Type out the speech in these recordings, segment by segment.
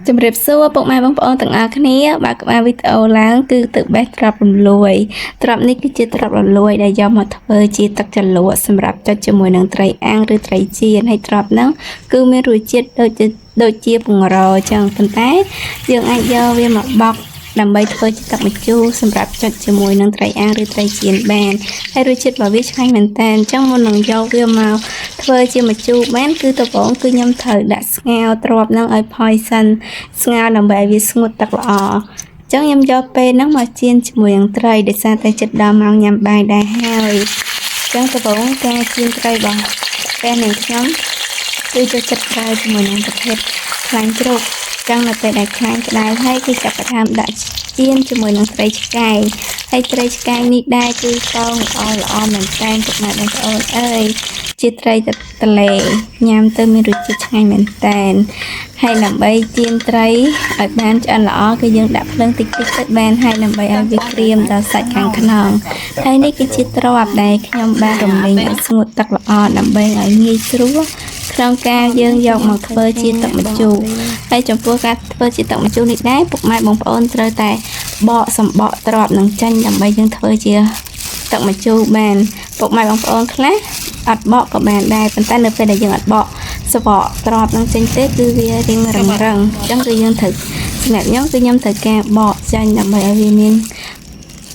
ជំរាបសួរពុកម៉ែបងប្អូនទាំងអស់គ្នាបាទក្បាលវីដេអូឡើងគឺទឹកបេះត្រាប់រំលួយត្រាប់នេះគឺជាត្រាប់រលួយដែលយកមកធ្វើជាទឹកជ្រលក់សម្រាប់ចុចជាមួយនឹងត្រីអាំងឬត្រីចៀនហើយត្រាប់ហ្នឹងគឺមានរសជាតិដូចជាពង្រអញ្ចឹងប៉ុន្តែយើងអាចយកវាមកបោកដើម្បីធ្វើជាទឹកម្ជូរសម្រាប់ចុចជាមួយនឹងត្រីអាំងឬត្រីចៀនបានហើយរសជាតិរបស់វាឆ្ងាញ់មែនតើអញ្ចឹងមុននឹងយកវាមកធ្វើជាម្ជូរបានគឺដំបូងគឺខ្ញុំត្រូវដាក់ស្ងោរទ្រាប់នឹងឲ្យផុយសិនស្ងោរដើម្បីឲ្យវាស្ងួតទឹកល្អអញ្ចឹងខ្ញុំយកពេលហ្នឹងមកចៀនជាមួយនឹងត្រីដោយសារតែចិត្តដល់ម៉ោងញ៉ាំបាយដែរហើយអញ្ចឹងដំបូងការចៀនត្រីរបស់ពេលនេះខ្ញុំគឺចូលចិត្តប្រើជាមួយនឹងប្រភេទខ្លាញ់ជ្រូកចឹងនៅពេលដែលខ្លាញ់ក្តៅហើយគឺចាប់ផ្ដើមដាក់ចៀនជាមួយនឹងត្រីឆ្កែងហើយត្រីឆ្កែងនេះដែរគឺកងល្អមែនតើពុកម៉ែបងប្អូនអើយជាត្រីទន្លេញ៉ាំទៅមានរសជាតិឆ្ងាញ់មែនតើហើយដើម្បីចៀនត្រីឲ្យបានឆ្អិនល្អគឺយើងដាក់ភ្លើងតិចៗទៅបានហើយដើម្បីឲ្យវាក្រៀមដល់សាច់ខាងក្នុងហើយនេះគឺជាទ្រាប់ដែលខ្ញុំបានរំលីងឲ្យស្ងួតទឹកល្អដើម្បីឲ្យងាយស្រួលក្នុងការយើងយកមកធ្វើជាទឹកម្ជូរហើយចំពោះការធ្វើជាទឹកម្ជូរនេះដែរពុកម៉ែបងប្អូនត្រូវតែបកសម្បកទ្រាប់នឹងចាញ់ដើម្បីយើងធ្វើជាទឹកម្ជូរបានពុកម៉ែបងប្អូនខ្លះអត់បកក៏បានដែរប៉ុន្តែនៅពេលដែលយើងអត់បកសម្បកទ្រាប់នឹងចេញទេគឺវារៀងរឹងអញ្ចឹងគឺយើងត្រូវសម្រាប់ខ្ញុំគឺខ្ញុំត្រូវការបកចាញ់ដើម្បីឲ្យវាមាន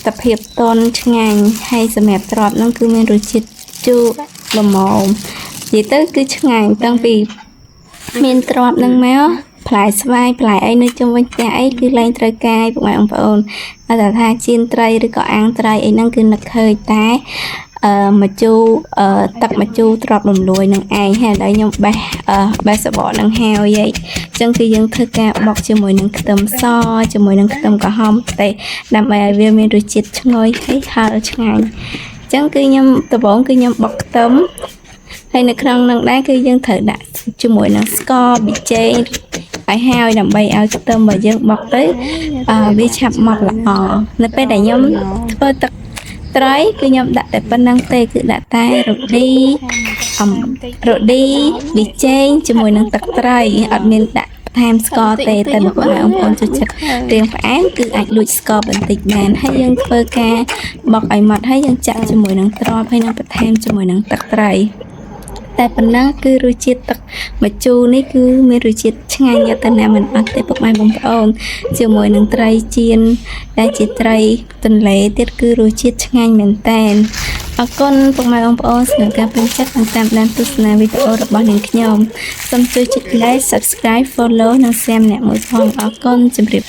សភាពទន់ឆ្ងាញ់ហើយសម្រាប់ទ្រាប់នឹងគឺមានរសជាតិជូរល្មមនិយាយទៅគឺឆ្ងាញ់តាំងពីមានទ្រាប់នឹងមកផ្លែស្វាយផ្លែអីនៅជុំវិញផ្ទះអីគឺឡើងត្រូវកាយពុកម៉ែបងប្អូនអត់ថាចៀនត្រីឬក៏អាំងត្រីអីហ្នឹងគឺនឹកឃើញតែម្ជូរទឹកម្ជូរទ្រាប់រំលួយនឹងឯងហើយដល់ខ្ញុំបេះសបកនឹងហើយអញ្ចឹងគឺយើងធ្វើការបុកជាមួយនឹងខ្ទឹមសជាមួយនឹងខ្ទឹមក្រហមតែដើម្បីឲ្យវាមានរសជាតិឈ្ងុយហើយហឹរឆ្ងាញ់អញ្ចឹងគឺខ្ញុំដំបូងគឺខ្ញុំបុកខ្ទឹមហើយនៅក្នុងនឹងដែរគឺយើងត្រូវដាក់ជាមួយនឹងស្ករប៊ីចេងឲ្យហើយដើម្បីឲ្យខ្ទឹមរបស់យើងបុកទៅវាឆាប់ម៉ត់ល្អនៅពេលដែលខ្ញុំធ្វើទឹកត្រីគឺខ្ញុំដាក់តែប៉ុណ្្នឹងទេគឺដាក់តែរ៉ូឌីប៊ីចេងជាមួយនឹងទឹកត្រីអត់មានដាក់ថែមស្ករទេតែលោកបងប្អូនចូលចិត្តរៀងផ្អែមគឺអាចលួចស្ករបន្តិចបានហើយយើងធ្វើការបុកឲ្យម៉ត់ហើយយើងចាក់ជាមួយនឹងទ្រាប់ហើយនឹងបន្ថែមជាមួយនឹងទឹកត្រីតែប៉ុណ្ណឹងគឺរសជាតិទឹកម្ជូរនេះគឺមានរសជាតិឆ្ងាញ់យកទៅណាមិនអត់ទេពុកម៉ែបងប្អូនជាមួយនឹងត្រីចៀនដែលជាត្រីទន្លេទៀតគឺរសជាតិឆ្ងាញ់មែនតើអរគុណពុកម៉ែបងប្អូនសម្រាប់ការពេញចិត្តនិងតាមដានទស្សនាវីដេអូរបស់នាងខ្ញុំសូមជួយចុច Like Subscribe Follow និង Share ម្នាក់មួយផងអរគុណជម្រាប